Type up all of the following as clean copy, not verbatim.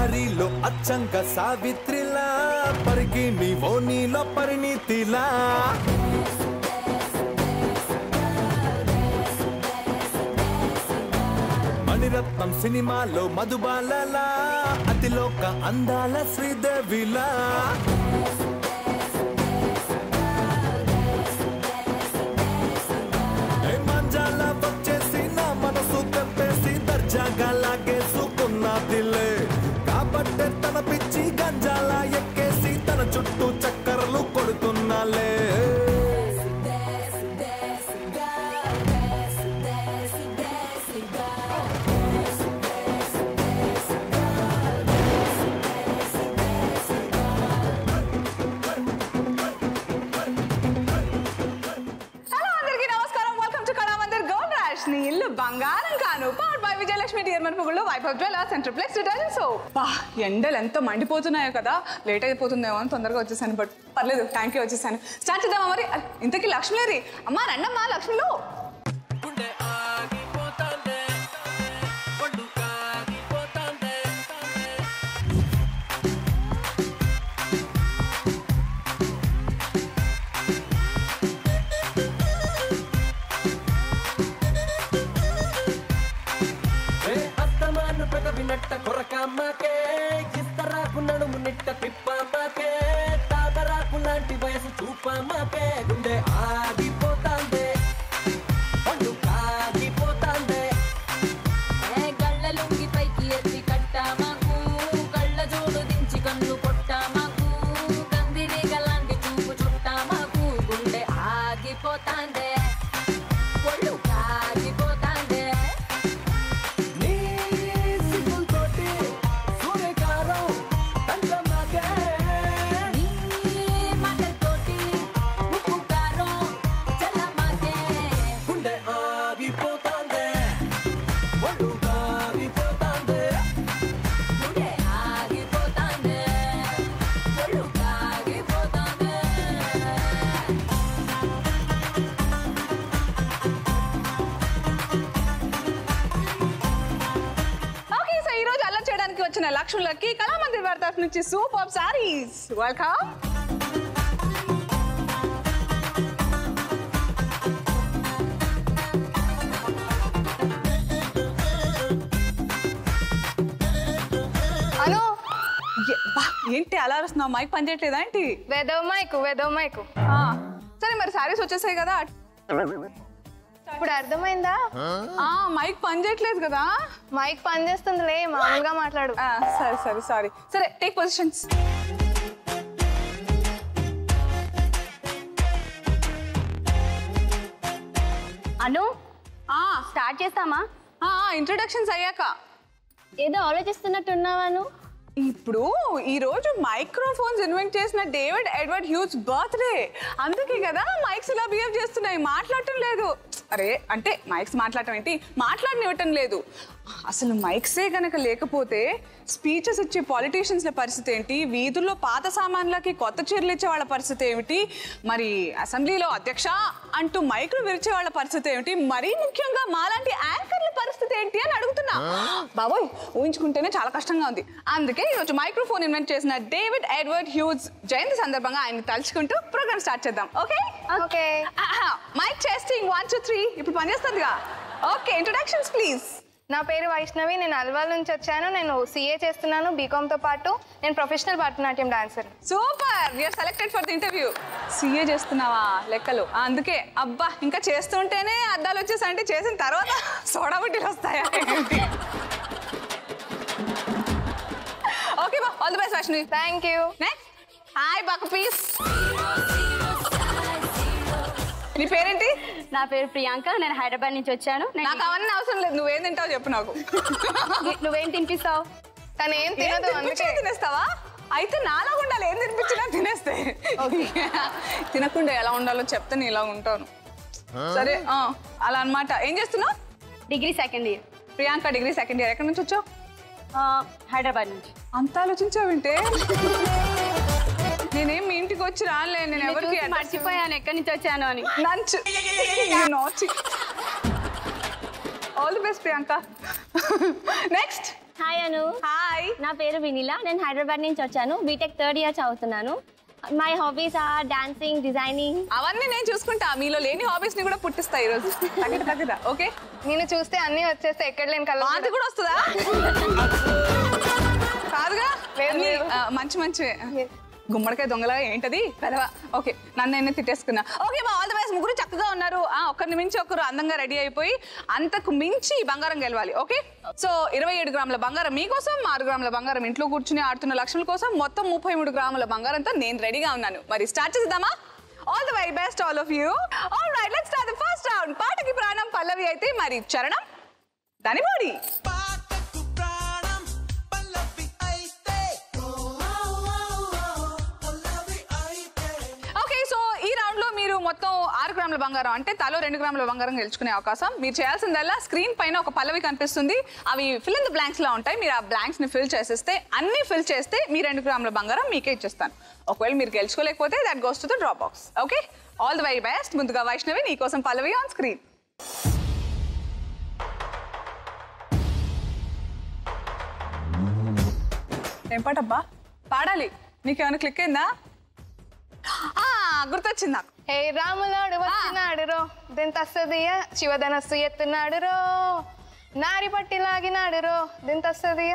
దారిలో అచ్చంక సావిత్రిలా పరిగి నీవో నీలో పరిణితిలా మణిరత్నం సినిమాలో మధుబాలలా అతిలోక అందాల శ్రీదేవిలా మంజాల వచ్చేసి నా మనసు తెప్పేసి దర్జాగా లాగేసుకున్నదిలే కాబట్టే తన పిచ్చి గంజాల ఎక్కేసి తన చుట్టూ చక్కర్లు కొడుతున్నాలే బంగారం కాను పవర్ బై విజయలక్ష్మి డియర్మన్ పుగుళ్ళు వైభవ్ జ్యువెలర్స్ సెంట్రప్లెక్స్ డిటర్జెంట్ సోప్ ఎండలు ఎంత మండిపోతున్నాయో కదా లేట్ అయిపోతుందేమో అని తొందరగా వచ్చేసాను బట్ పర్లేదు థ్యాంక్ యూ వచ్చేసాను స్టార్ట్ చేద్దామా మరి ఇంతకీ లక్ష్మీలేరి అమ్మా రండమ్మా లక్ష్మిలో కొరకమ్మకే ఇస్తరాకు నడుము నిట్ట తిప్పమ్మకే తామరాకు లాంటి వయసు చూపమ్మకే గుండె ఆగిపోతాందే పండు కాగిపోతాందే గళ్ళ లుంగి పైకి ఎత్తి కట్టామాకు కళ్ళ జోడు దించి కన్ను కొట్టామాకు కందిరి గలాంటి చూపు చుట్టామాకు గుండె ఆగిపోతాందే ఒళ్ళు కాగిపోతాందే వచ్చిన లక్ష్ములకి కళామందిర్ వారి తరఫు నుంచి సూపర్ సారీస్ వెల్కమ్ అను ఏంటి అలా అరుస్తున్నావు మైక్ పనిచేయట్లేదా ఏంటి వెదవ మైకు సరే మరి సారీస్ వచ్చేసాయి కదా ఇప్పుడు అర్థమైందా మైక్ పనిచేయట్లేదు కదా మైక్ పని చేస్తుందిలే మామూలుగా మాట్లాడు సరే సరే సారీ సరే టేక్ పొజిషన్స్ అను స్టార్ట్ చేస్తామా ఇంట్రొడక్షన్స్ అయ్యాక ఏదో ఆలోచిస్తున్నట్టున్నావాను ఇప్పుడు ఈ రోజు మైక్రోఫోన్స్ ఇన్వెంట్ చేసిన డేవిడ్ ఎడ్వర్డ్ హ్యూజ్ బర్త్డే అందుకే కదా మైక్స్ ఇలా బిహేవ్ చేస్తున్నాయి మాట్లాడటం లేదు అరే అంటే మైక్స్ మాట్లాడటం ఏంటి మాట్లాడనివ్వటం లేదు అసలు మైక్సే గనక లేకపోతే స్పీచెస్ ఇచ్చే పాలిటీషియన్స్ల పరిస్థితి ఏంటి వీధుల్లో పాత సామాన్లకి కొత్త చీరలు ఇచ్చే వాళ్ళ పరిస్థితి ఏమిటి మరి అసెంబ్లీలో అధ్యక్ష అంటూ మైక్లు విరిచే వాళ్ళ పరిస్థితి ఏమిటి మరీ ముఖ్యంగా మాలాంటి యాంకర్ల పరిస్థితి ఏంటి అని అడుగుతున్నా బాబోయ్ ఊహించుకుంటేనే చాలా కష్టంగా ఉంది అందుకే ఈరోజు మైక్రోఫోన్ ఇన్వెంట్ చేసిన డేవిడ్ ఎడ్వర్డ్ హ్యూజ్ జయంతి సందర్భంగా ఆయన తలుచుకుంటూ ప్రోగ్రామ్ స్టార్ట్ చేద్దాం ఓకే ఓకే మైక్ టెస్టింగ్ 1 2 3 ఇప్పుడు పనిచేస్తుందిగా ఓకే ఇంట్రొడక్షన్స్ ప్లీజ్ నా పేరు వైష్ణవి నేను అల్వాల్ నుంచి వచ్చాను నేను సిఏ చేస్తున్నాను బీకామ్తో పాటు నేను professional Bharatanatyam dancer super you are selected for the interview CA చేస్తున్నావా లెక్కలు అందుకే అబ్బా ఇంకా చేస్తుంటేనే అద్దాలు వచ్చేసంటే చేసిన తర్వాత సోడా బుడ్డీలు వస్తాయా ఓకే బా all the best Vaishnavi thank you next hi బాకు పీస్ నీ పేరేంటి నా పేరు ప్రియాంక నేను హైదరాబాద్ నుంచి వచ్చాను నాకు అవన్నీ అవసరం లేదు నువ్వేం తింటావు చెప్పు నాకు నువ్వేం తినిపిస్తావు తను ఏం తినదు అందుకే తినేస్తావా అయితే నాలా ఉండాలి ఏం తినిపించినా తినేస్తే తినకుండా ఎలా ఉండాలో చెప్తే నేను ఇలా ఉంటాను సరే అలా అన్నమాట ఏం చేస్తున్నావు degree second year Priyanka degree second year ఎక్కడి నుంచి వచ్చావు హైదరాబాద్ నుంచి అంత ఆలోచించావంటే నేనేం మీ ఇంటికి వచ్చి రాలే నేను ఎవరికి మర్చిపోయాను ఎక్కడి నుంచి వచ్చాను అని lunch all the best Priyanka next hi అను హాయ్ నా పేరు వినీలా. నేను హైదరాబాద్ నుంచి వచ్చాను. బీటెక్ 3rd ఇయర్ చదువుతున్నాను. My hobbies are dancing, designing. అవన్నీ నేను చూసుకుంటా. మీలో లేని హాబీస్ ని కూడా పుట్టిస్తా ఈ రోజు. తగ్గదా? ఓకే, నేను చూస్తే అన్ని వచ్చేస్తే ఎక్కడ లేని కలర్ అది కూడా వస్తుందా? కాదుగా, మంచి మంచి గుమ్మడికాయ దొంగలా ఏంటది పెదవా. ఓకే, నన్ను నేనే తిట్టేసుకున్నా. ఓకే మా ఆల్ ది బెస్ట్. ముగ్గురు చక్కగా ఉన్నారు. ఒకరిని మించి ఒకరు అందంగా రెడీ అయిపోయి అంతకు మించి బంగారం గెలవాలి. ఓకే, సో 27 గ్రాముల బంగారం మీకోసం, 6 గ్రాముల బంగారం ఇంట్లో కూర్చుని ఆడుతున్న లక్ష్ముల కోసం, మొత్తం 33 గ్రాముల బంగారంతో నేను రెడీగా ఉన్నాను. మరి స్టార్ట్ చేద్దామా? All the very best all of you. All right, let's start the first round. పాటకి ప్రాణం పల్లవి అయితే మరి చరణం దాని బాడీ. మొత్తం 6 గ్రాముల బంగారం అంటే తలో 2 గ్రాముల బంగారం గెలుచుకునే అవకాశం. మీరు చేయాల్సిందల్లా స్క్రీన్ పైన ఒక పల్లవి కనిపిస్తుంది. అవి ఫిల్ ఇన్ ద బ్లాంక్స్ లా ఉంటాయి. మీరు ఆ బ్లాంక్స్ ని ఫిల్ చేసేస్తే, అన్ని ఫిల్ చేస్తే మీ 2 గ్రాముల బంగారం మీకే ఇచ్చేస్తాను. ఒకవేళ మీరు గెలుచుకోలేకపోతే that goes to the drop box. Okay, all the very best. ముందుగా వైష్ణవి నీకోసం పల్లవి ఆన్ స్క్రీన్. ఏం పాటబ్బా పాడాలి? నీకేమైనా క్లిక్ అయిందా? గుర్తొచ్చింది నాకు. హే రాములోడు వచ్చినాడు రో, దెంతస్తదియ శివధనస్సు ఎత్తున్నాడు రో, నారి పట్టి లాగినాడు రో, దెంతస్తదియ.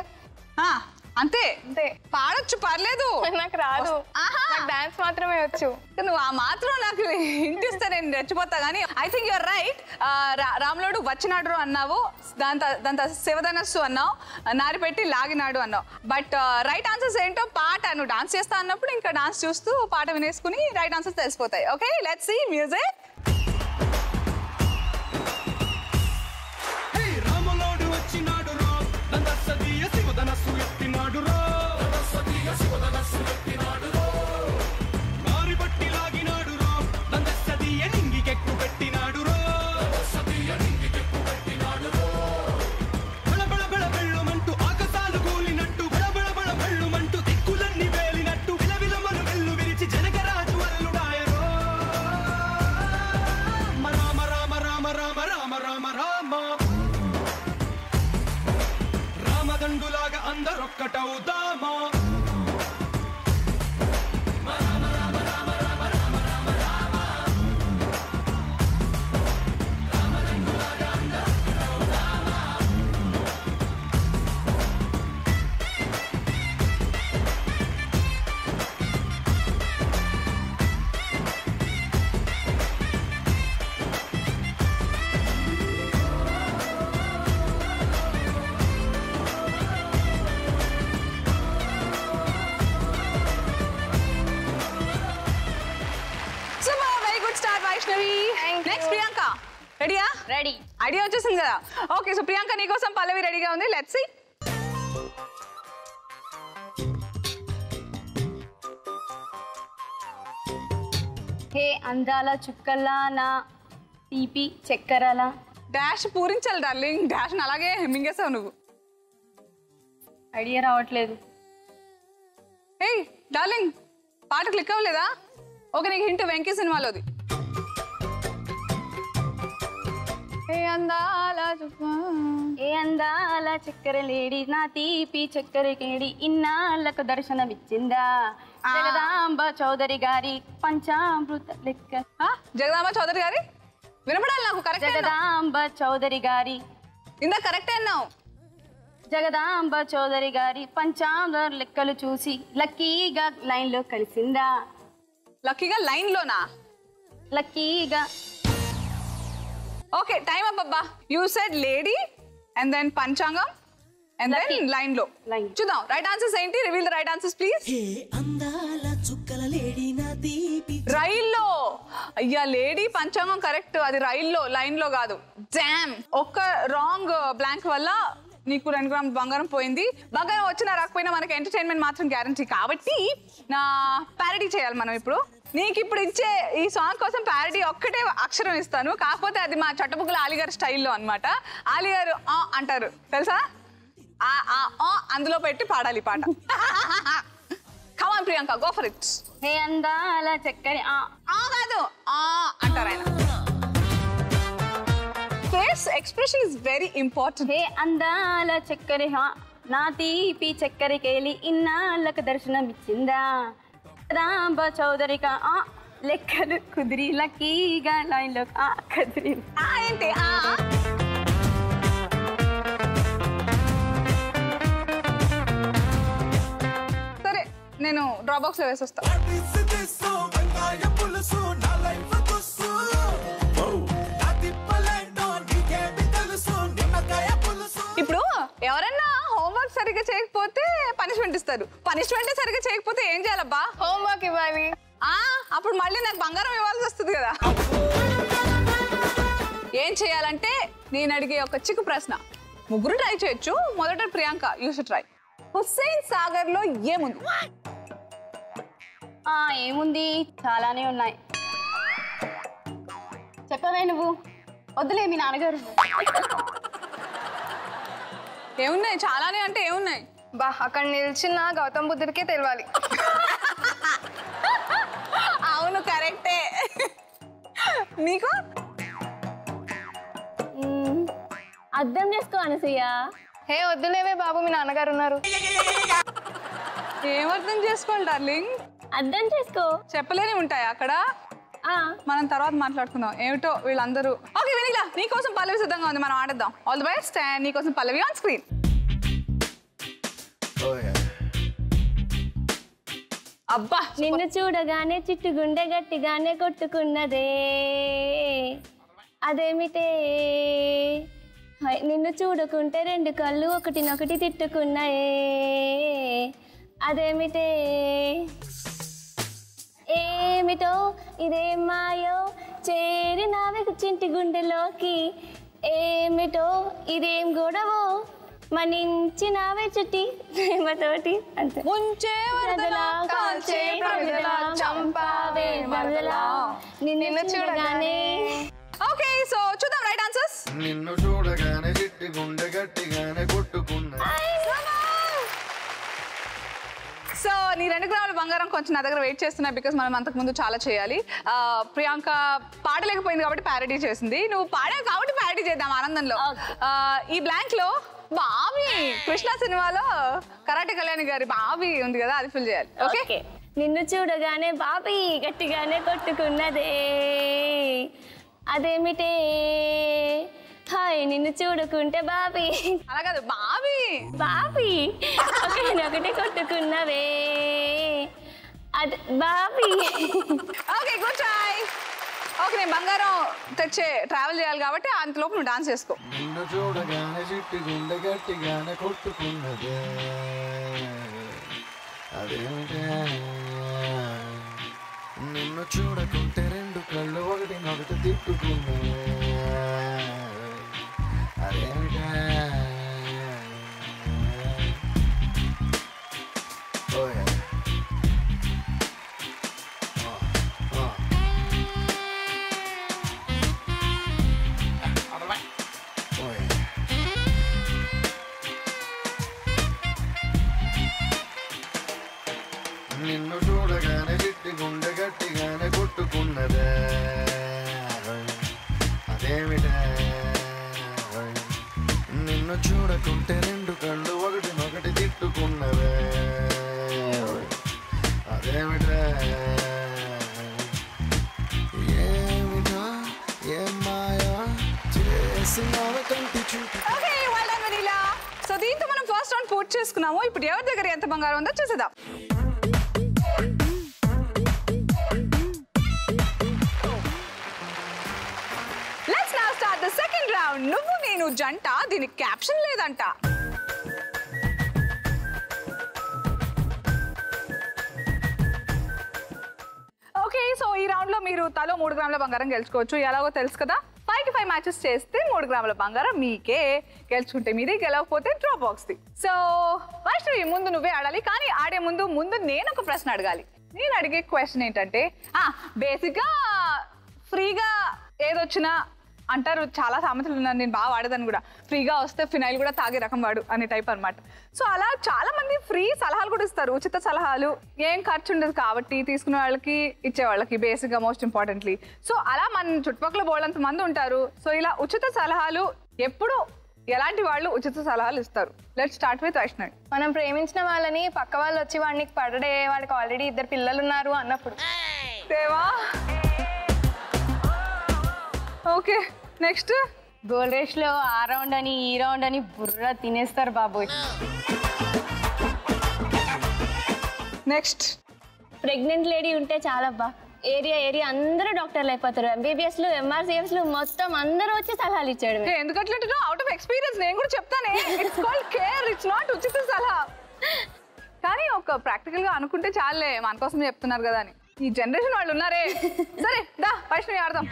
అంతే అంతే, పాడొచ్చు, పర్లేదు. నాకు రాదు, డాన్స్ మాత్రమే వచ్చు. నువ్వు ఆ మాత్రం నాకు ఇంటిస్తే నేను రెచ్చిపోతా. కానీ ఐ థింక్ యూఆర్ రైట్. రాములోడు వచ్చినాడు అన్నావు, దాంతో శివధనస్సు అన్నావు, నారి పెట్టి లాగినాడు అన్నావు. బట్ రైట్ ఆన్సర్స్ ఏంటో పాట నువ్వు డాన్స్ చేస్తా అన్నప్పుడు ఇంకా డాన్స్ చూస్తూ పాట వినేసుకుని రైట్ ఆన్సర్స్ తెలిసిపోతాయి. Okay, let's see music. రామదండులాగా అందరొక్కటవుదామా. నెక్స్ట్ ప్రియాంక, రెడీయా? రెడీ. ఐడియా వచ్చేసింది కదా. ఓకే, సో ప్రియాంక నీకోసం పల్లవి రెడీగా ఉంది. Let's see. హే అందాల చుక్కల్లా నా తీపి చక్కెరలా. డాష్ పూరించాలి డార్లింగ్. డాష్ అలాగే మింగేసావు నువ్వు. ఐడియా రావట్లేదు. హే డార్లింగ్, పాట క్లిక్ అవ్వలేదా? ఓకే, నీకు హింట్ వెంకీ సినిమాలోది. ఏ అందాల చక్కెర లేడి నా తీపి చక్కెర కేడి ఇన్నాళ్లకు దర్శనమిచ్చిందా జగదాంబ చౌదరి గారి పంచామృత లెక్క. జగదాంబ చౌదరి గారి వినపడాలి నాకు. కరెక్ట్, జగదాంబ చౌదరి గారి. ఇందా కరెక్ట్ అన్నావు. జగదాంబ చౌదరి గారి పంచామృత లెక్కలు చూసి లక్కీగా లైన్ లో కలిసిందా. లక్కీగా లైన్ లోనా? లక్కీగా. ఓకే, టైం అప్ అబ్బా. You said lady and then పంచాంగం అండ్ దెన్ లైన్ లో. చూద్దాం రైట్ ఆన్సర్స్ ఏంటి. Reveal the right answers please. రైల్లో. అయ్యా లేడీ పంచాంగం కరెక్ట్, అది రైల్లో, లైన్ లో కాదు. డామ్, ఒక్క రాంగ్ బ్లాంక్ వల్ల నీకు 2 గ్రాముల బంగారం పోయింది. బంగారం వచ్చినా రాకపోయినా మనకి ఎంటర్టైన్మెంట్ మాత్రం గ్యారంటీ. కాబట్టి నా ప్యారడీ చేయాలి మనం ఇప్పుడు. నీకు ఇప్పుడు ఇచ్చే ఈ సాంగ్ కోసం ప్యారడీ ఒక్కటే అక్షరం ఇస్తాను. కాకపోతే అది మా చట్టబుక్కుల ఆలిగారు స్టైల్లో అనమాట. ఆలిగారు అంటారు తెలుసా? అందులో పెట్టి పాడాలి పాట. Come on Priyanka, go for it. Hey అందాల చక్కని కాదు అంటారు ఆయన. Face expression is very important. Hey అందాల చక్కని నా తీపి చక్కెరకేళి ఇన్నాళ్ళకు దర్శనమిచ్చిందా రాంబ చౌదరిగా లెక్కలు కుదిరి లక్కీగా లైన్లో కదిరి ఏంటి సరే నేను డ్రాప్ బాక్స్ లో వేసొస్తా ఇప్పుడు ఎవరన్నా హోంవర్క్ సరిగ్గా చేయకపోతే పనిష్మెంట్ ఇస్తారు. పనిష్మెంట్ సరిగ్గా చేయకపోతే ఏం చేయాలబ్బా? హోంవర్క్ ఇవ్వాలి. అప్పుడు మళ్ళీ నాకు బంగారం ఇవ్వాల్సి వస్తుంది కదా. ఏం చేయాలంటే నేను అడిగే ఒక చిక్కు ప్రశ్న. ముగ్గురు ట్రై చేయొచ్చు. మొదట Priyanka, you should try. Hussain Sagar లో ఏముంది? ఏముంది, చాలానే ఉన్నాయి. చెప్పవే నువ్వు. వద్దులే, మీ నాన్నగారు. ఏమున్నాయి? చాలానే అంటే ఏమున్నాయి? బా అక్కడ నిల్చిన గౌతమ్ బుద్ధుడికే తెలియాలి. అవును, కరెక్టే. నీకు అర్థం చేసుకో అనసూయ. హే వద్దులేవే బాబు, మీ నాన్నగారు ఉన్నారు. ఏం అర్థం చేసుకోవాలి డార్లింగ్? అర్థం చేసుకో. చెప్పలేని ఉంటాయి అక్కడ. మనం తర్వాత మాట్లాడుకుందాం. ఏమిటో వీళ్ళందరూ. ఓకే వెనిలా, నీకోసం పల్లవి సిద్ధంగా ఉంది, మనం ఆడేద్దాం. All the best. అండ్ నీకోసం పల్లవి ఆన్ స్క్రీన్. అబ్బా, నిన్ను చూడగానే చిట్టుగుండె గట్టిగానే కొట్టుకున్నదే అదేమిటే, నిన్ను చూడకుంటే రెండు కళ్ళు ఒకటినొకటి తిట్టుకున్నాయే అదేమిటే, ఏమిటో ఇదేం మాయో చేరినావే చింటి గుండెలోకి, ఏమిటో ఇదేం గొడవో మనించినావే చుట్టి ప్రేమతోటి. అంతే. ముంచే వరదలా కాల్చే ప్రమిదలా చంపావే వరదలా నిన్ను చూడగానే. ఓకే, సో చూద్దాం రైట్ ఆన్సర్స్. నిన్ను చూడగానే చిట్టి గుండె గట్టిగానే కొట్టుకున్నా. సో నీ 2 గ్రాముల బంగారం కొంచెం నా దగ్గర వెయిట్ చేస్తున్నాయి, బికాస్ మనం అంతకుముందు చాలా చేయాలి. ప్రియాంక పాడలేకపోయింది కాబట్టి ప్యారడీ చేసింది. నువ్వు పాడావు కాబట్టి ప్యారడీ చేద్దాం ఆనందంలో. ఈ బ్లాంక్ లో బావి, కృష్ణ సినిమాలో కరాటే కళ్యాణి గారి బావి ఉంది కదా, అది ఫిల్ చేయాలి. ఓకే. నిన్ను చూడగానే బాబీ గట్టిగానే కొట్టుకున్నదే అదేమిటే, హాయ్ నిన్ను చూడకుంటే బాబీ. అలా కాదు, బావి బాబీ ఒకటే కొట్టుకున్నవే అది Bobby. Okay, good try. Okay, నేను బంగారం తెచ్చే ట్రావెల్ చేయాలి కాబట్టి అంతలోపు నువ్వు డాన్స్ చేసుకో. నిన్ను చూడగానే చిట్టి గుండె గట్టిగానే కొట్టుకున్నదే అదేమిటే, నిన్ను చూడకుంటే రెండు కళ్ళు ఒకటినొకటి తిట్టుకున్నదే అదేమిటే. నిన్ను చూడగానే చిట్టి గుండె గట్టిగానే కొట్టుకున్నదే అదేమిటే, నిన్ను చూడకుంటే రెండు కళ్ళు ఒకటినొకటి తిట్టుకున్నదే అదేమిటే, ఏమిటో ఏం మాయా చేసినావ కంటి చూపు. Okay, well done vanilla. So దీంతో మనం ఫస్ట్ రౌండ్ పూర్తి చేసుకున్నాము. ఇప్పుడు ఎవరి దగ్గర ఎంత బంగారం ఉందో చూసేద్దాం. Let's now start the second round. నువ్వు నేను జంట, దీనికి క్యాప్షన్ లేదంట. ఓకే, సో ఈ రౌండ్ లో మీరు తలో 3 గ్రాముల బంగారం గెలుచుకోవచ్చు. ఎలాగో తెలుసు కదా, 5 కి 5 మ్యాచెస్ చేస్తే 3 గ్రాముల బంగారం మీకే. గెలుచుకుంటే మీది, గెలవకపోతే డ్రాప్ బాక్స్ ది. సో వైష్ణవి, ముందు నువ్వే ఆడాలి, కానీ ఆడే ముందు నేను ఒక ప్రశ్న అడగాలి. నేను అడిగే క్వశ్చన్ ఏంటంటే, బేసిక్గా ఫ్రీగా ఏదొచ్చినా అంటారు, చాలా సామెతలు ఉన్నారు, నేను బాగా వాడేదాన్ని కూడా. ఫ్రీగా వస్తే ఫినైల్ కూడా తాగే రకం వాడు అనే టైప్ అనమాట. సో అలా చాలా మంది ఫ్రీ సలహాలు కూడా ఇస్తారు, ఉచిత సలహాలు. ఏం ఖర్చు ఉండదు కాబట్టి తీసుకునే వాళ్ళకి ఇచ్చే వాళ్ళకి, బేసిక్గా మోస్ట్ ఇంపార్టెంట్లీ. సో అలా మన చుట్టుపక్కల బోల్డంత మంది ఉంటారు. సో ఇలా ఉచిత సలహాలు ఎప్పుడు ఎలాంటి వాళ్ళు ఉచిత సలహాలు ఇస్తారు? Let's start with Vaishnavi. మనం ప్రేమించిన వాళ్ళని పక్క వాళ్ళు వచ్చి వాడికి పడడే, వాడికి ఆల్రెడీ 2 పిల్లలు ఉన్నారు అన్నప్పుడు. దేవా. Okay next. గోల్డ్ రేష్ లో ఆ రౌండ్ అని ఈ రౌండ్ అని బుర్ర తినేస్తారు బాబోయ్. నెక్స్ట్. ప్రెగ్నెంట్ లేడీ ఉంటే చాలబ్బా, ఏరియా అందరూ డాక్టర్లు అయిపోతారు. MBBS లు MRCS లు మొత్తం అందరూ వచ్చి సలహాలు ఇచ్చాడు. ఎందుకంటే అవుట్ ఆఫ్ ఎక్స్పీరియన్స్ నేను కూడా చెప్తానే. It's called care, it's not ఉచిత సలహా. కానీ ఒక ప్రాక్టికల్ గా అనుకుంటే చాలే, మన కోసం చెప్తున్నారు కదా అని. ఈ జనరేషన్ వాళ్ళు ఉన్నారే. సరే దా వైష్ణవి ఆడదాం.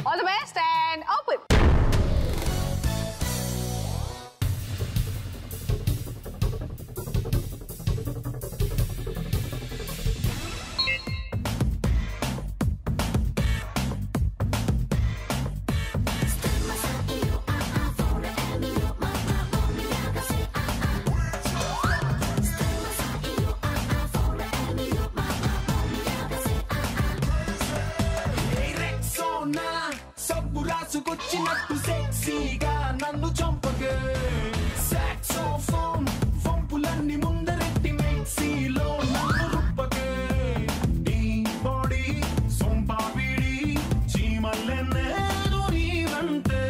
All the best and open. రాసుకొచ్చినట్టు సెక్సీగా నన్ను చంపగే. సాక్సోఫోన్ వంపులన్నీ ముందరెట్టి మిక్సీలో నన్ను రుప్పగే. నీ బాడీ సొంపాపిడి చీమల్లెన్నేదు నీవంటే.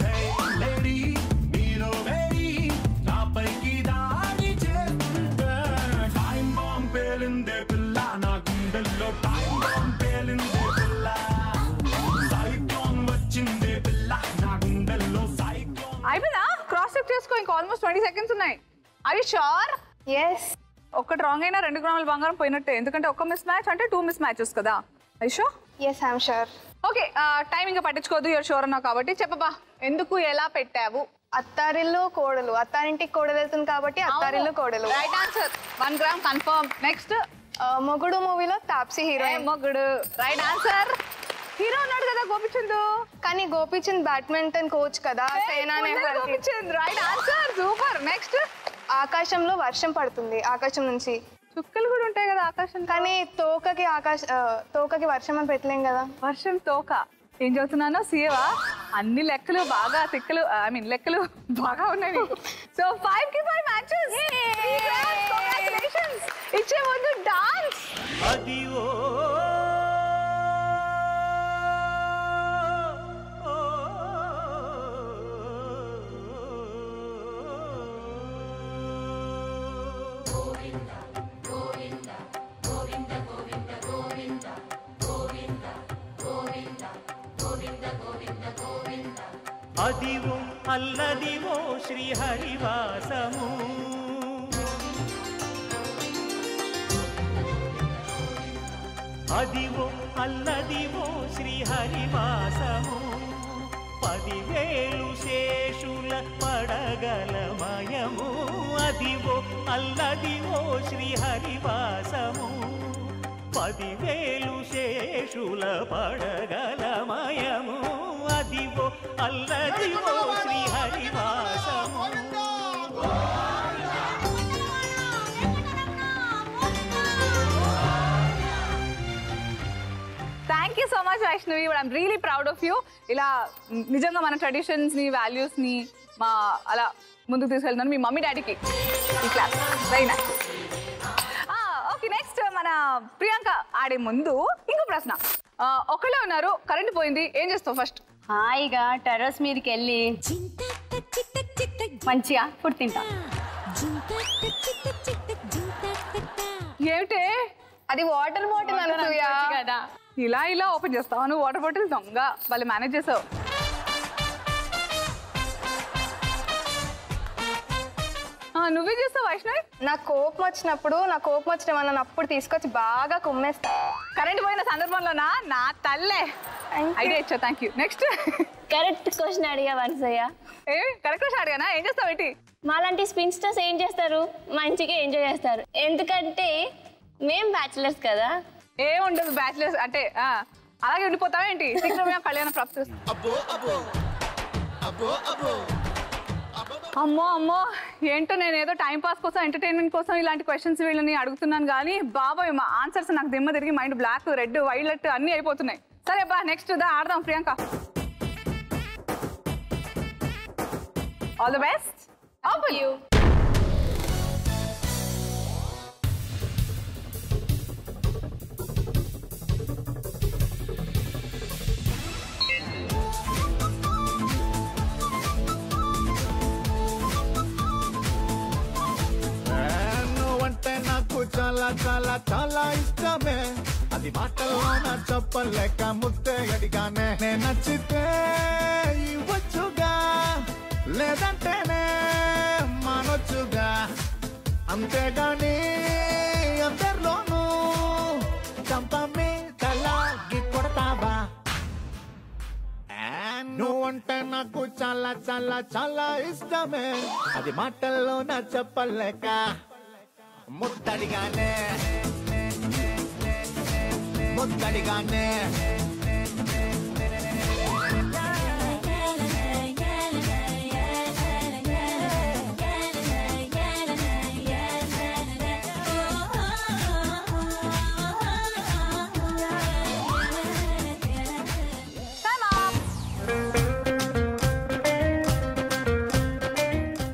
హే లేడీ మీలో వేడి నాపైకి దాడి చేస్తుంటే. టైం బాంబ్ పేలిందే పిల్ల నా గుండెల్లో, టైం బాంబ్ పేలిందే పిల్ల. అయిపోయిందా? క్రాస్ చెక్ చేసుకో, ఇంకా ఆల్మోస్ట్ 20 seconds ఉన్నాయి. Are you sure? Yes. ఒక్కటి రాంగ్ అయినా 2 గ్రాముల బంగారం పోయినట్టే, ఎందుకంటే ఒక్క మిస్ మ్యాచ్ అంటే 2 మిస్ మ్యాచెస్ కదా. I sure? Yes, I'm sure. Okay time ఇంకా పట్టించుకోవద్దు, యూర్ షూర్ అన్నావు కాబట్టి చెప్పబా, ఎందుకు ఎలా పెట్టావు? అత్తారిల్లు కోడలు, అత్తారింటికి కోడలు వెళ్తుంది కాబట్టి అత్తారిల్లు కోడలు. Right answer. 1 gram confirm. Next. మొగుడు మూవీలో తాప్సీ హీరోయిన్. మొగుడు. Right answer. హీరో ఉన్నాడు కదా గోపిచంద్, కానీ గోపిచంద్ బ్యాడ్మింటన్ కోచ్ కదా. Gopichand. Right answer. Super. Next. ఆకాశంలో వర్షం పడుతుంది, ఆకాశం నుంచి. చుక్కలు కూడా ఉంటాయి కదా ఆకాశం. కానీ తోకకి వర్షం అని పెట్టలేం కదా. వర్షం తోక. ఏం చదువుతున్నానో సీఏవా? అన్ని లెక్కలు బాగా తిక్కలు, ఐ మీన్ లెక్కలు బాగా ఉన్నాయి. సో 5 కి 5 మ్యాచెస్. కంగ్రాచులేషన్స్. ఇచ్చే ముందు డాన్స్. అదివో అల్లదివో శ్రీహరివాసము, అదివో అల్లదివో శ్రీహరివాసము. 10,000 శేషుల పడగలమయము, అదివో అల్లదివో శ్రీహరివాసము. 10,000 శేషుల పడగలమయము, అదివో అల్లదివో శ్రీహరివాసము. Thank you so much Vaishnavi. I'm really proud of you. ఇలా నిజంగా మన ట్రెడిషన్స్ని వాల్యూస్ని మా అలా ముందుకు తీసుకెళ్తున్నాను. మీ మమ్మీ డాడీకి ఈ class very nice. Okay next మన ప్రియాంక ఆడే ముందు ఇంకో ప్రశ్న. ఒకళ్ళే ఉన్నారు, కరెంట్ పోయింది, ఏం చేస్తావు ఫస్ట్? హాయిగా టెర్రస్ మీదకి వెళ్ళి మంచిగా ఫుడ్ తింటా. ఏమిటే అది వాటర్ బాటిల్ అనసూయ కదా. ఇలా ఇలా ఓపెన్ చేస్తావు నువ్వు వాటర్ బాటిల్, దొంగ వాళ్ళు మేనేజ్ చేసావు. నువ్వే చేస్తావు వైష్ణవి? నాకు కోపం వచ్చిన వాళ్ళని అప్పుడు తీసుకొచ్చి బాగా కుమ్మేస్తా. కరెంట్ పోయిన సందర్భంలోనా? నా తల్లే ఐడియా ఇచ్చా. Thank you. Next. Correct question అడిగా వన్సయ్య. కరెక్ట్ క్వశ్చన్ అడిగానా? ఏం చేస్తావు ఏంటి? మాలాంటి స్పిన్స్టర్స్ ఏం చేస్తారు, మంచిగా ఎంజాయ్ చేస్తారు. ఎందుకంటే మేం బ్యాచిలర్స్ కదా. ఏముండదు బ్యాచిలర్స్ అంటే అలాగే ఉండిపోతావా ఏంటి? శీఘ్రమే కళ్యాణ ప్రాప్తి. అమ్మో అమ్మో ఏంటో, నేను ఏదో టైం పాస్ కోసం ఎంటర్టైన్మెంట్ కోసం ఇలాంటి క్వశ్చన్స్ వీళ్ళని అడుగుతున్నాను కానీ బాబాయ్ మా ఆన్సర్స్ నాకు దిమ్మ తిరిగి మైండ్ బ్లాక్ రెడ్ వైలెట్ అన్నీ అయిపోతున్నాయి. సరే బా నెక్స్ట్ దా ఆడదాం Priyanka. All the best. Open you. నువ్వంటే నాకు చాలా చాలా చాలా ఇష్టమే, అది మాటల్లోన చెప్పలేక ముద్దే గడిగానే. నేను నచ్చితే ఇవ్వచ్చుగా, లేదంటేనే మానొచ్చుగా, అంతేగాని అందరిలోనూ చంపమి తలాగి కొడతావా? నువ్వంటే నాకు చాలా చాలా చాలా ఇష్టమే, అది మాటల్లోన చెప్పలేక ముద్దడిగానే ముద్దడిగానే.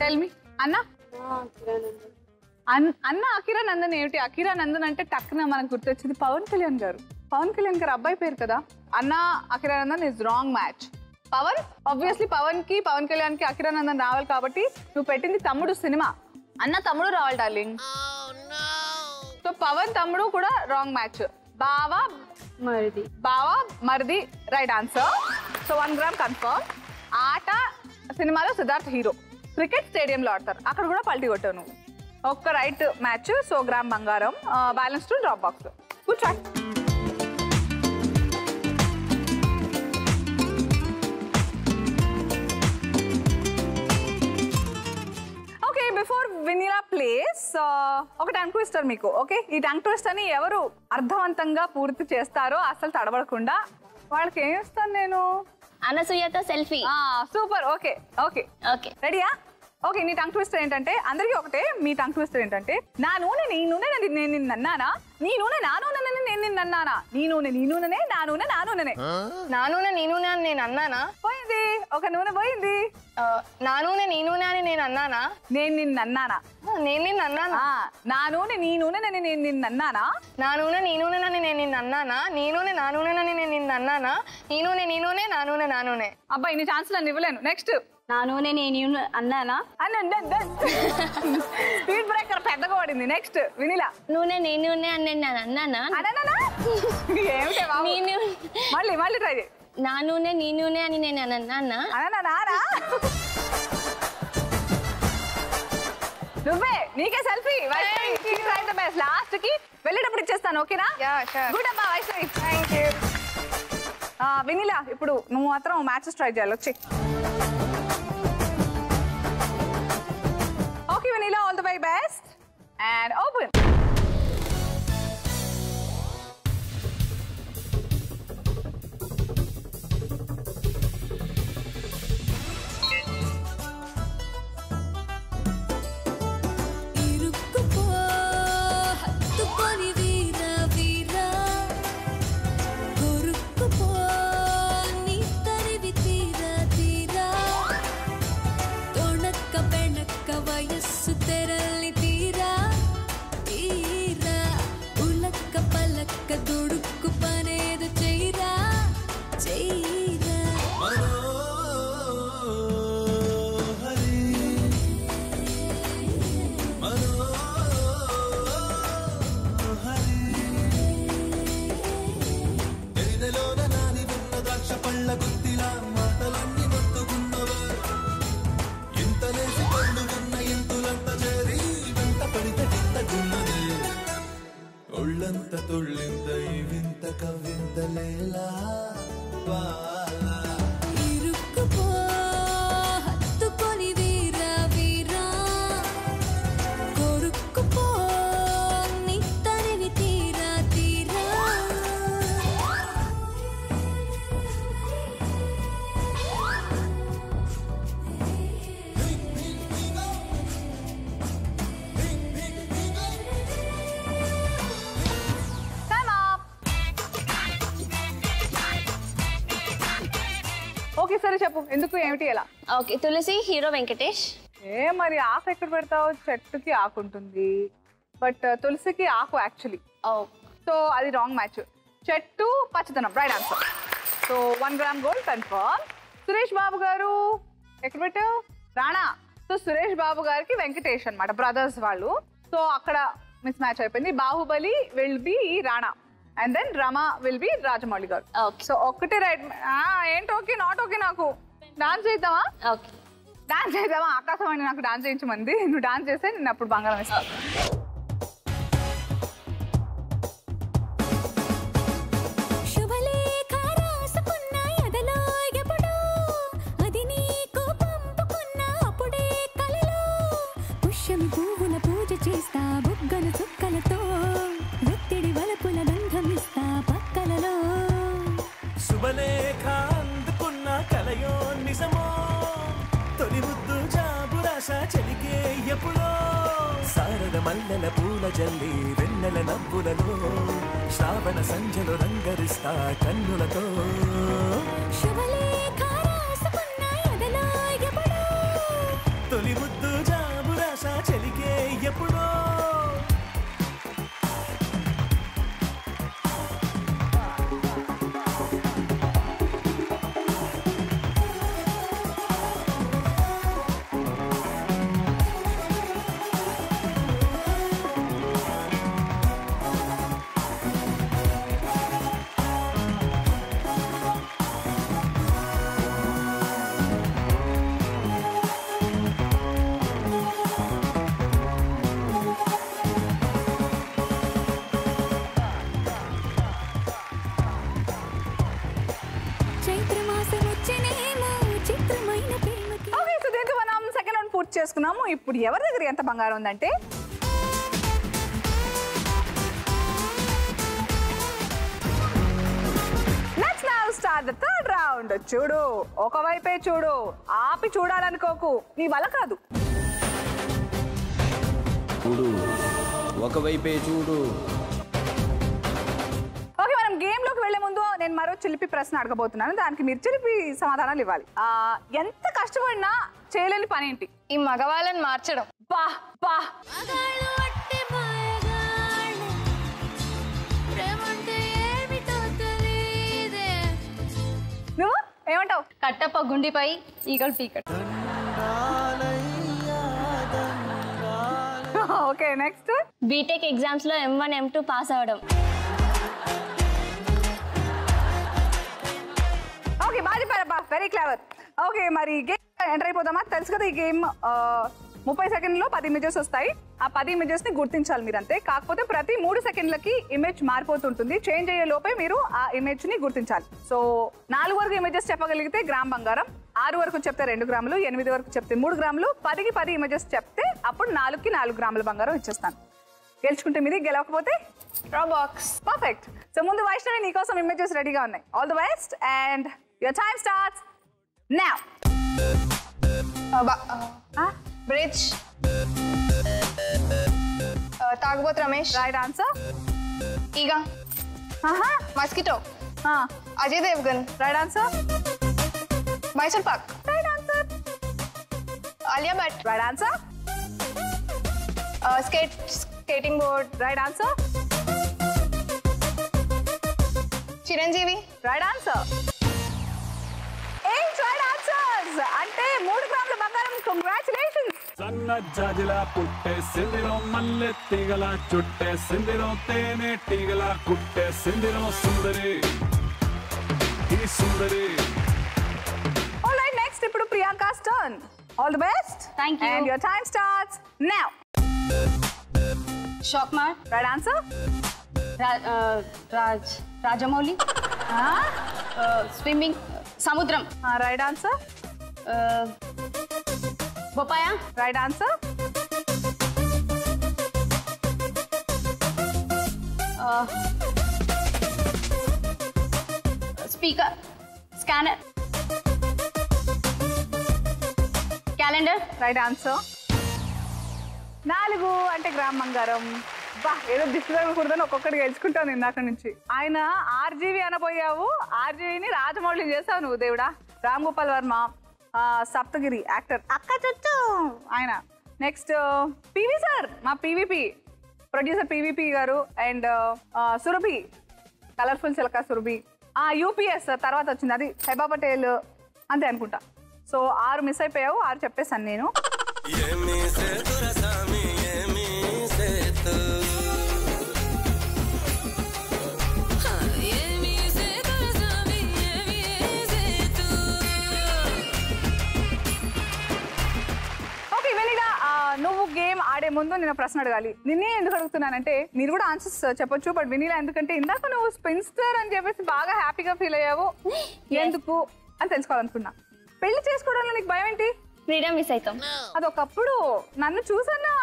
టెల్ మీ అన్న. అన్న అకిరానందన్ ఏమిటి? అకిరానందన్ అంటే టక్కున మనకు గుర్తొచ్చింది పవన్ కళ్యాణ్ గారు. పవన్ కళ్యాణ్ గారు అబ్బాయి పేరు కదా. అన్న Akiranandan is wrong match. Pawan obviously Pawan Kalyan కి అకిరానందన్ రావాలి కాబట్టి నువ్వు పెట్టింది తమ్ముడు సినిమా. అన్న తమ్ముడు రావాలి డార్లింగ్. సో పవన్ తమ్ముడు కూడా రాంగ్ మ్యాచ్. బావా మరిది right answer. So 1 gram confirm. ఆట సినిమాలో సిద్ధార్థ్ హీరో. క్రికెట్ స్టేడియంలో ఆడతారు, అక్కడ కూడా పల్టీ కొట్టావు నువ్వు. ఒక్క రైట్ మ్యాచ్. సో గ్రామ్ బంగారం. Balance to drop box. Good try. Okay before vanilla place ఒక టంగ్ ట్విస్టర్ మీకు. ఓకే ఈ టంగ్ ట్విస్టర్ ని ఎవరు అర్థవంతంగా పూర్తి చేస్తారో అసలు తడబడకుండా వాళ్ళకి ఏం ఇస్తాను నేను? అనసూయతో selfie. Super. Okay okay okay రెడీయా? ఓకే నీ టంగ్ ట్విస్టర్ ఏంటంటే అందరికీ ఒకటే. మీ టంగ్ ట్విస్టర్ ఏంటంటే నా నూనె నీ నూనె నేను నిన్ను అన్నానా, నీ నూనె నా నూనె నేను నిన్ను అన్నానా, నీ నూనె నీ నూనెనే నా నూనె నా నూనెనే. నా నూనె నీ నూనె అని నేను అన్నానా? పోయింది ఒక నూనె పోయింది. నా నూనె నీ నూనె అని నేను అన్నానా? నేను నిన్ను అన్నానా? నేను నిన్ను అన్నానా? నా నూనె నీ నూనె నేను నిన్ను అన్నానా? నా నూనె నీ నూనె అని నేను నిన్ను అన్నానా? నీ నూనె నా నూనె అని నేను నిన్ను అన్నానా? నీ నూనె నీ నూనె నా నూనె నా నూనె. అబ్బాయి నీ ఛాన్సులు అని ఇవ్వలేను. నెక్స్ట్ నా నూనె నేను అన్నానా స్పీడ్ బ్రేకర్ పెద్దగా పడింది. నెక్స్ట్ వినిలా. నూనె నేను నూనె అని నేను అన్నానా? ఏమిటే మళ్ళీ మళ్ళీ ట్రై చేయి. నా నూనె నీ నూనె అని నేను అన్నానా? నువ్వే నీకే సెల్ఫీ. లాస్ట్ కి వెళ్ళేటప్పుడు ఇచ్చేస్తాను. ఓకేనా? గుడ్ అమ్మా వైష్ణవి. Thank you. వినిలా ఇప్పుడు నువ్వు మాత్రం మ్యాచెస్ ట్రై చేయాలి. వచ్చి okay వినిలా all the very best and open. తీరా ఓకే సరే చెప్పు ఎందుకు ఏమిటి ఎలా. ఓకే, తులసి హీరో వెంకటేష్. మరి ఆకు ఎక్కడ పెడతావు? చెట్టుకి ఆకు ఉంటుంది, బట్ తులసికి ఆకు యాక్చువల్లీ. సో అది రాంగ్ మ్యాచ్. చెట్టు పచ్చదనం, right answer. So 1 gram gold confirm. Suresh Babu garu ఎక్కడ పెట్టావు? రాణా. సో సురేష్ బాబు గారికి వెంకటేష్ అన్నమాట, బ్రదర్స్ వాళ్ళు. సో అక్కడ మిస్ మ్యాచ్ అయిపోయింది. Baahubali will be Rana and then Rama will be Rajamouli garu. So ఒక్కటే రైట్. ఏంటి ఓకే నాట్ ఓకే? నాకు డాన్స్ చేద్దామా? ఓకే డాన్స్ చేద్దామా? ఆకాశవాణి నాకు డాన్స్ చేయించమంది, నువ్వు డాన్స్ చేస్తే నేను అప్పుడు బంగారం ఇస్తాను. పూజ చేస్తా బుగ్గలు చుక్కలతో, ఒత్తిడి వలపుల బంధమిస్తా పక్కలలో. శుభలేఖ అందుకున్న కలయో నిజమో, తొలి ముద్దు జాబురాశ చెలికే ఎప్పుడో. సారద మల్లెల పూల జల్లి వెన్నెల నవ్వులలో, శ్రావణ సంధ్యలో రంగరిస్తా కన్నులతో. శుభలేఖ రాసుకున్న ఎదలో ఎప్పుడో, తొలి ముద్దు జాబురాశ చెలికే ఎప్పుడో. చేసుకున్నాము. ఇప్పుడు ఎవరి దగ్గర ఎంత బంగారం ఉందంటే let's now start the third round. చూడు, ఒకవైపే చూడు, ఆపి చూడాలనుకోకు, నీ వల్ల కాదు. చూడు, ఒకవైపే చూడు. ఓకే, మనం గేమ్ లోకి వెళ్లే ముందు నేను మరో చిలిపి ప్రశ్న అడగబోతున్నాను, దానికి మీరు చిలిపి సమాధానాలు ఇవ్వాలి. ఎంత కష్టపడినా చేయలేని పని ఏంటి? ఈ మగవాళ్ళని మార్చడం. బా బా నువ్వు ఏమంటావు? కట్టప్ప గుండిపై ఈగల్ పీకట్. Okay, next. బీటెక్ ఎగ్జామ్స్ లో M1 M2 పాస్ అవడం. ఓకే, బాగా చెప్పారబ్బా, వెరీ క్లవర్. ఓకే, మరి గేమ్ ఎంటర్ అయిపోదామా? తెలుసు కదా ఈ గేమ్ 30 సెకండ్లో 10 ఇమేజెస్ వస్తాయి. ఆ 10 ఇమేజెస్ ని గుర్తించాలి మీరు, అంతే. కాకపోతే ప్రతి 3 సెకండ్లకి ఇమేజ్ మారిపోతుంటుంది. చేంజ్ అయ్యే లోపే మీరు ఆ ఇమేజ్ ని గుర్తించాలి. సో 4 వరకు ఇమేజెస్ చెప్పగలిగితే గ్రామ్ బంగారం, 6 వరకు చెప్తే 2 గ్రాములు, 8 వరకు చెప్తే 3 గ్రాములు, 10కి 10 ఇమేజెస్ చెప్తే అప్పుడు 4కి 4 గ్రాముల బంగారం ఇచ్చేస్తాను. గెలుచుకుంటే మీది, గెలవకపోతే బాక్స్. పర్ఫెక్ట్. సో ముందు వైష్ణవి, నీకోసం ఇమేజెస్ రెడీగా ఉన్నాయి. All the best and your time starts now. Bridge. తాగుబోతు రమేష్. Right answer. ఈగ. Mosquito. Ajay Devgan. Right answer. Mysore pak. Right answer. Alia Bhatt. Right answer. Skating board. Right answer. Chiranjeevi. Right answer. 8 right answers, అంటే 3 గ్రాముల బంగారం. కంగ్రాచులేషన్స్. సన్న జాజిలా పుట్టే సిందిరో, మల్లె తీగల చుట్టే సిందిరో, తేనె తీగల కుట్టే సిందిరో, సుందరి ఈ సుందరి. ఆల్ రైట్, నెక్స్ట్ ఇప్పుడు Priyanka's turn. All the best. Thank you. And your time starts now. షాక్మార్. Right answer. రాజమౌళి. స్విమ్మింగ్. సముద్రం. Right answer. బొపాయ. Right answer. Speaker. Scanner. Calendar. Right answer. 4 అంటే గ్రామ్ బంగారం. బా, ఏదో దిష్టి తగలకూడదని ఒక్కొక్కటి గెలుచుకుంటాను ఇందాక నుంచి. ఆయన ఆర్జీవి అనబోయావు, ఆర్జీవిని రాజమౌళి చేసావు నువ్వు, దేవుడా. రామ్ గోపాల్ వర్మ, సప్తగిరి యాక్టర్ అక్క చుట్టూ ఆయన. నెక్స్ట్ పివి సార్, మా పీవీపీ ప్రొడ్యూసర్ పీవీపీ గారు. అండ్ సురభి, కలర్ఫుల్ చిలక సురభి. యూపీఎస్ తర్వాత వచ్చింది, అది హెబా పటేల్ అంతే అనుకుంటా. సో 6 మిస్ అయిపోయావు, 6 చెప్పేసాను నేను. నువ్వు గేమ్ ఆడే ముందు నేను ప్రశ్న అడగాలి. నిన్నే ఎందుకు అడుగుతున్నానంటే మీరు కూడా ఆన్సర్స్ చెప్పొచ్చు, బట్ వినీలా ఎందుకంటే ఇందాక నువ్వు స్పిన్స్టర్ అని చెప్పేసి బాగా హ్యాపీగా ఫీల్ అయ్యావు, ఎందుకు అని తెలుసుకోవాలనుకున్నా. పెళ్లి చేసుకోవడంలో నీకు భయం ఏంటి? ఫ్రీడమ్ మిస్ అవుతాం. అదొకప్పుడు నన్ను చూసన్నా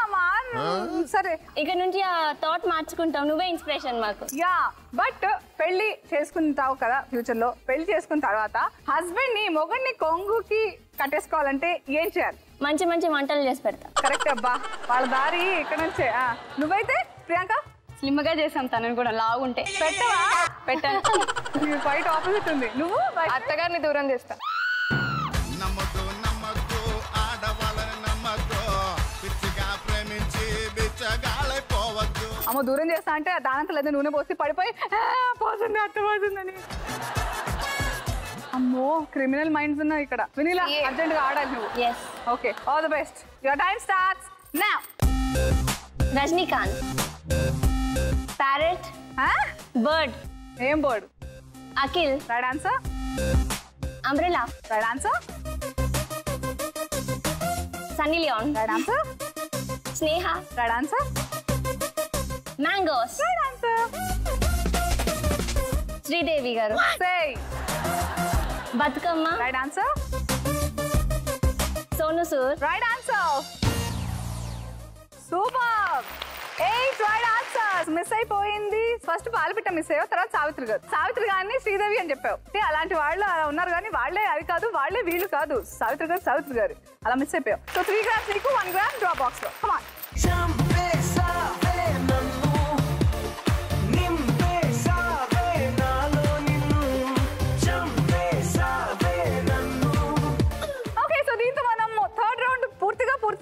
సరే ఇక నుంచి ఆ థాట్ మార్చుకుంటాం, నువ్వే ఇన్స్పిరేషన్ మాకు. యా, బట్ పెళ్లి చేసుకుంటావు కదా ఫ్యూచర్ లో. పెళ్లి చేసుకున్న తర్వాత హస్బెండ్ ని మొగుడిని కొంగుకి కట్టేసుకోవాలంటే ఏం చేయాలి? మంచి మంచి వంటలు చేసి పెడతా. కరెక్ట్ అబ్బా, వాళ్ళ దారి ఇక్కడ నుంచే. నువ్వైతే ప్రియాంక? స్లిమ్ గా చేసాం, తనని కూడా లాగుంటే. పెట్టవా? పెట్టాను. క్వైట్ ఆపోజిట్ ఉంది. నువ్వు? అత్తగారిని దూరం చేస్తా. అమ్మ దూరం చేస్తా అంటే దానంత లేదా నూనె పోసి పడిపోయి పోతుంది అత్త పోతుందని. అమ్మో, క్రిమినల్ మైండ్స్ ఉన్నాయి ఇక్కడ. వినీలా అర్జెంట్ గా ఆడాలి నువ్వు. Okay, all the best. Your time starts now. Rajinikanth. Parrot. Bird. ఏం bird? Akhil. Right answer. Umbrella. Right answer. Sunny Leone. Right answer. Sneha. Right answer. Mangoes. Right answer. Sridevi garu. సేయ్. Bathukamma. Right answer. Sonu Sood. Right answer. Super. 8 right answers. Miss అయిపోయింది. First పాలపిట్ట miss అయ్యావు, తర్వాత సావిత్రి గారు. సావిత్రి గారిని శ్రీదేవి అని చెప్పావు. అలాంటి వాళ్ళు అలా ఉన్నారు, కానీ వాళ్ళే అది కాదు, వాళ్ళే వీళ్ళు కాదు. సావిత్రి గారు అలా మిస్ అయిపోయావు. సో 3 గ్రామ్స్ నీకు, 1 గ్రామ్ డ్రాప్ బాక్స్ లో. Come on.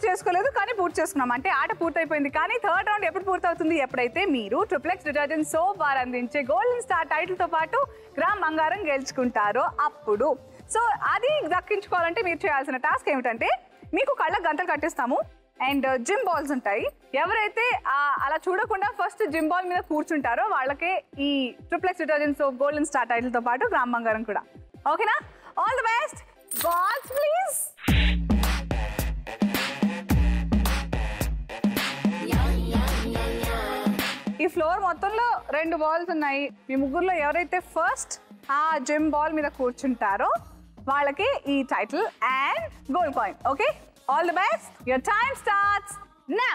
చేసుకోలేదు కానీ పూర్తి చేసుకున్నాం, అంటే ఆట పూర్తయిపోయింది. కానీ థర్డ్ రౌండ్ ఎప్పుడు పూర్తవుతుంది? ఎప్పుడైతే మీరు ట్రిప్లెక్స్ డిటర్జెంట్ సోప్ వారు అందించే గోల్డెన్ స్టార్ టైటిల్ తో పాటు గ్రామ్ బంగారం గెలుచుకుంటారో అప్పుడు. సో అది దక్కించుకోవాలంటే మీరు చేయాల్సిన టాస్క్ ఏమిటంటే, మీకు కళ్ళకు గంటలు కట్టిస్తాము అండ్ జిమ్ బాల్స్ ఉంటాయి. ఎవరైతే అలా చూడకుండా ఫస్ట్ జిమ్ బాల్ మీద కూర్చుంటారో వాళ్ళకే ఈ triplex detergent soap golden star title తో పాటు గ్రామ్ బంగారం కూడా. ఓకేనా? All the best. Balls please. ఈ ఫ్లోర్ మొత్తంలో 2 బాల్స్ ఉన్నాయి. మీ ముగ్గురులో ఎవరైతే ఫస్ట్ ఆ జిమ్ బాల్ మీద కూర్చుంటారో వాళ్ళకి ఈ title and gold coin. Okay, all the best. Your time starts now.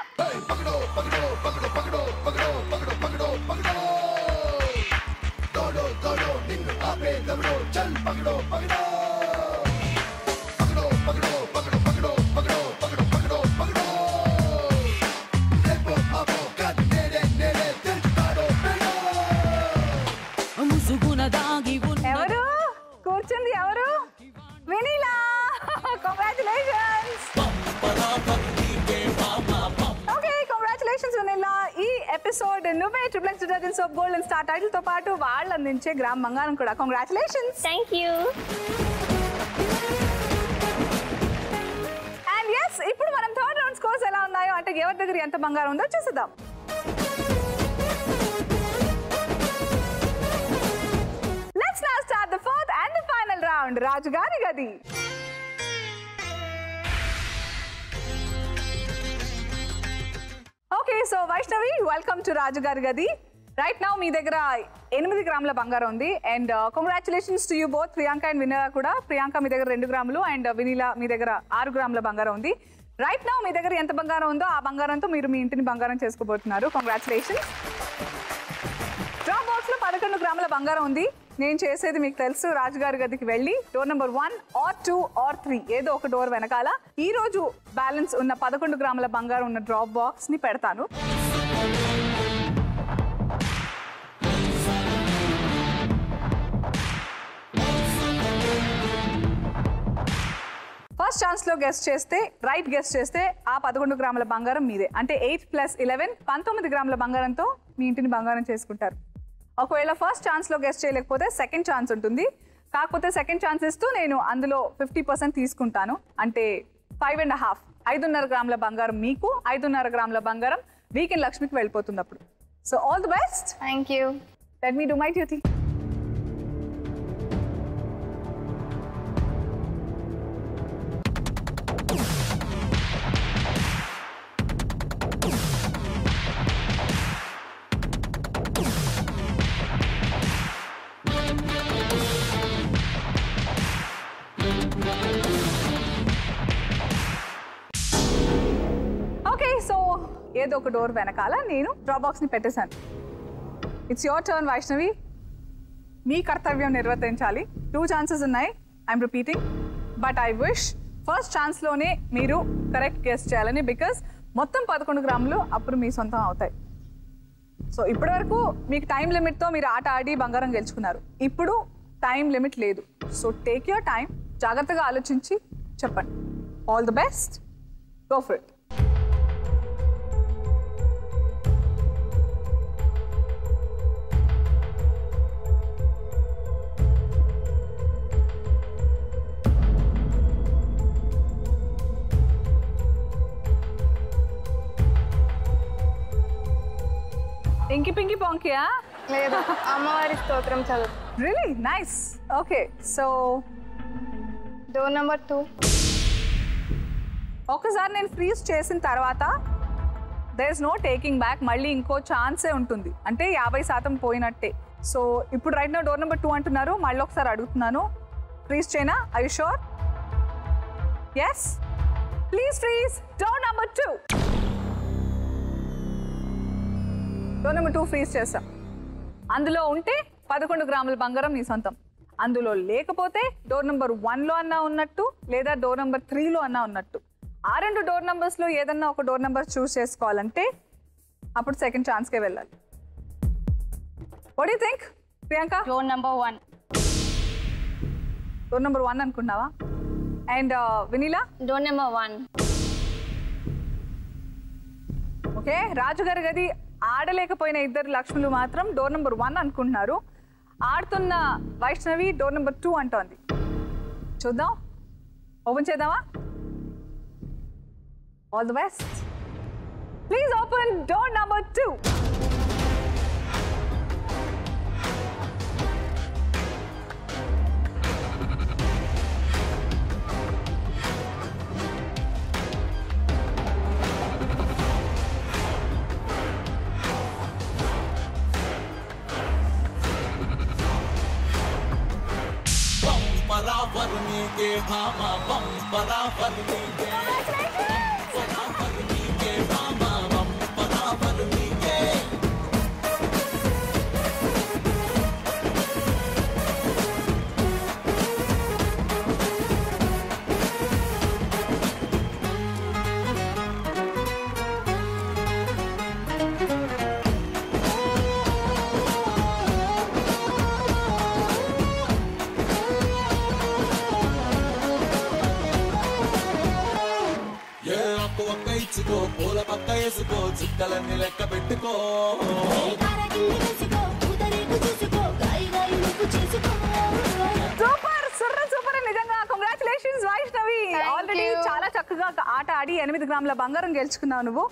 ఎవరు కూర్చుంది? ఎవరు? Vinila. Congratulations. Okay, congratulations Vinila. ఈ ఎపిసోడ్ నువ్వే triplex detergent soap golden star title తో పాటు వాళ్ళు అందించే గ్రామ్ బంగారం కూడా. Congratulations. Thank you. And yes, ఇప్పుడు మనం థర్డ్ రౌండ్ స్కోర్స్ ఎలా ఉన్నాయో, అంటే ఎవరి దగ్గర ఎంత బంగారం ఉందో చూసేద్దాం. Let's now start the fourth and the final round. రాజుగారి గది. Okay, so Vaishnavi, welcome to రాజుగారి గది. రైట్ నౌ మీ దగ్గర 8 గ్రాముల బంగారం ఉంది. And congratulations to you both, Priyanka and Vinila కూడా. ప్రియాంక మీ దగ్గర 2 గ్రాములు అండ్ వినీలా మీ దగ్గర 6 గ్రాముల బంగారం ఉంది. రైట్ నౌ మీ దగ్గర ఎంత బంగారం ఉందో ఆ బంగారంతో మీరు మీ ఇంటిని బంగారం చేసుకోబోతున్నారు. కంగ్రాచులేషన్స్. డ్రాప్ బాక్స్ లో 11 గ్రాముల బంగారం ఉంది. నేను చేసేది మీకు తెలుసు. రాజుగారి గదికి వెళ్ళి డోర్ నెంబర్ 1 or 2 or 3 ఏదో ఒక డోర్ వెనకాల ఈ రోజు బ్యాలెన్స్ ఉన్న 11 గ్రాముల బంగారం ఉన్న డ్రాప్ బాక్స్ ని పెడతాను. ఫస్ట్ ఛాన్స్లో గెస్ట్ చేస్తే రైట్ గెస్ట్ చేస్తే ఆ 11 గ్రాముల బంగారం మీదే. అంటే 8 + 11 19 గ్రాముల బంగారంతో మీ ఇంటిని బంగారం చేసుకుంటారు. ఒకవేళ ఫస్ట్ ఛాన్స్లో గెస్ట్ చేయలేకపోతే సెకండ్ ఛాన్స్ ఉంటుంది. కాకపోతే సెకండ్ ఛాన్స్ ఇస్తూ నేను అందులో 50% తీసుకుంటాను. అంటే 5.5 5.5 గ్రాముల బంగారం మీకు, 5.5 గ్రాముల బంగారం వీకెండ్ లక్ష్మికి వెళ్ళిపోతుంది అప్పుడు. So all the best. Thank you. Let me do my duty. ఏదో ఒక డోర్ వెనకాల నేను డ్రాప్ బాక్స్ని పెట్టేశాను. It's your turn Vaishnavi. మీ కర్తవ్యం నిర్వర్తించాలి. 2 ఛాన్సెస్ ఉన్నాయి. I'm repeating, but I wish first ఛాన్స్లోనే మీరు కరెక్ట్ గెస్ చేయాలని. బికాస్ మొత్తం 11 గ్రాములు అప్పుడు మీ సొంతం అవుతాయి. సో ఇప్పటి వరకు మీకు టైం లిమిట్తో మీరు ఆట ఆడి బంగారం గెలుచుకున్నారు. ఇప్పుడు టైం లిమిట్ లేదు. సో టేక్ యువర్ టైం, జాగ్రత్తగా ఆలోచించి చెప్పండి. All the best, go for it. ఇంకి పింకి పాంకియా? లేదు, అమ్మవారి స్తోత్రం చదువు. Really nice. Okay, so door number 2. ఒకసారి నేను ఫ్రీజ్ చేసిన తర్వాత there is no taking back. మళ్ళీ ఇంకో ఛాన్సే ఉంటుంది. అంటే 50% పోయినట్టే. సో ఇప్పుడు రైట్ నా డోర్ నెంబర్ 2 అంటున్నారు. మళ్ళీ ఒకసారి అడుగుతున్నాను, ఫ్రీజ్ చేయనా? Are you sure? Yes, please freeze door number 2. Door number 2 freeze చేస్తాం. అందులో ఉంటే 11 గ్రాముల బంగారం మీ సొంతం. అందులో లేకపోతే డోర్ నెంబర్ 1లో అన్నా ఉన్నట్టు, లేదా డోర్ నెంబర్ 3లో అన్నా ఉన్నట్టు. ఆ 2 డోర్ నెంబర్స్లో ఏదన్నా ఒక డోర్ నెంబర్ చూస్ చేసుకోవాలంటే అప్పుడు సెకండ్ ఛాన్స్కే వెళ్ళాలి. What you think Priyanka? Door number 1. Door number 1 అనుకున్నావా? And Vinila? Door number 1. Okay, రాజుగారి గది ఆడలేకపోయిన 2 లక్ష్ములు మాత్రం డోర్ నెంబర్ 1 అనుకుంటున్నారు. ఆడుతున్న వైష్ణవి డోర్ నెంబర్ 2 అంటోంది. చూద్దాం, ఓపెన్ చేద్దామా? All the best. Please open door number 2. పూల పక్క వేసుకో, చుక్కలన్నీ లెక్క పెట్టుకో. Super, super. నిజంగా కంగ్రాచులేషన్స్ వైష్ణవి. ఆల్రెడీ చాలా చక్కగా ఆట ఆడి 8 గ్రాముల బంగారం గెలుచుకున్నావు నువ్వు.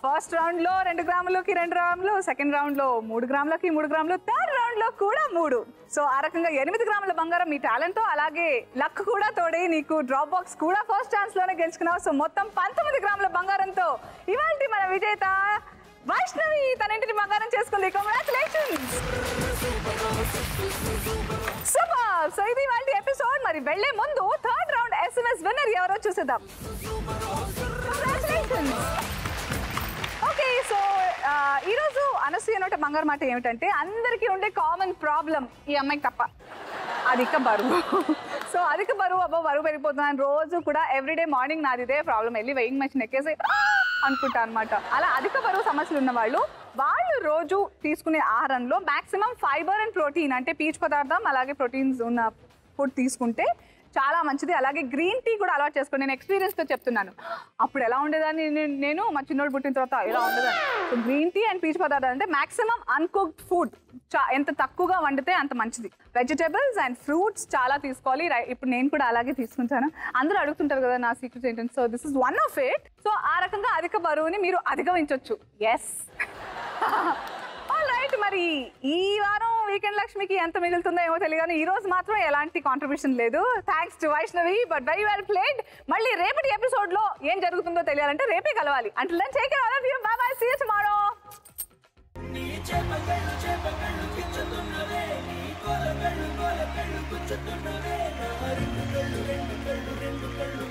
ఫస్ట్ రౌండ్ లో 2 గ్రాములకి 2 గ్రాములు, సెకండ్ రౌండ్ లో 3 గ్రాములకి 3 గ్రాములు, థర్డ్ రౌండ్ లో కూడా 3. సో ఆ రకంగా 8 గ్రాముల బంగారం మీ టాలెంట్ తో, అలాగే లక్ కూడా తోడే నీకు డ్రాప్ బాక్స్ కూడా ఫస్ట్ ఛాన్స్ లోనే గెలుచుకున్నావు. సో మొత్తం 19 గ్రాముల బంగారంతో ఇవాల్టి మన విజేత వైష్ణవి తన ఇంటిని బంగారం చేసుకుంది. కంగ్రాచులేషన్స్. సూపర్. సో ఇది ఇవాల్టి ఎపిసోడ్. మరి వెళ్లే ముందు థర్డ్ రౌండ్ SMS విన్నర్ ఎవరో చూసేద్దాం. కంగ్రాచులేషన్స్. ఓకే, సో ఈరోజు అనసూయ నోట బంగారు మాట ఏమిటంటే, అందరికీ ఉండే కామన్ ప్రాబ్లం ఈ అమ్మాయికి తప్ప, అధిక బరువు. సో అధిక బరువు, అబ్బో బరువు పెరిగిపోతున్నాను రోజు కూడా ఎవ్రీడే మార్నింగ్ నాది ఇదే ప్రాబ్లం. వెళ్ళి వెయింగ్ మెషిన్ ఎక్కేసి అనుకుంటా అనమాట. అలా అధిక బరువు సమస్యలు ఉన్న వాళ్ళు రోజు తీసుకునే ఆహారంలో మాక్సిమం ఫైబర్ అండ్ ప్రోటీన్, అంటే పీచు పదార్థం అలాగే ప్రోటీన్స్ ఉన్న ఫుడ్ తీసుకుంటే చాలా మంచిది. అలాగే గ్రీన్ టీ కూడా అలవాటు చేసుకోండి. నేను ఎక్స్పీరియన్స్తో చెప్తున్నాను. అప్పుడు ఎలా ఉండేదాన్ని నేను మా చిన్నోడు పుట్టిన తర్వాత ఇలా ఉండేదాన్ని. సో గ్రీన్ టీ అండ్ పీచు పదార్థాలు అంటే మాక్సిమం అన్కుక్డ్ ఫుడ్ ఎంత తక్కువగా వండితే అంత మంచిది. వెజిటబుల్స్ అండ్ ఫ్రూట్స్ చాలా తీసుకోవాలి. ఇప్పుడు నేను కూడా అలాగే తీసుకుంటాను. అందరూ అడుగుతుంటారు కదా నా సీక్రెట్స్ ఏంటంటే, so this is one of it. So ఆ రకంగా అధిక బరువుని మీరు అధిగమించవచ్చు. Yes right. మరి ఈ వారం వీకెండ్ లక్ష్మికి ఎంత మిగులుతుందో ఏమో తెలియదు. ఈ రోజు మాత్రం ఎలాంటి కాంట్రిబ్యూషన్ లేదు. Thanks to Vaishnavi, but very well played. మళ్ళీ రేపటి ఎపిసోడ్ లో ఏం జరుగుతుందో తెలియాలంటే రేపే కలవాలి. Until then take care all of you. Bye bye, see you tomorrow. కూర్చుతున్నవే, రెండు కళ్ళు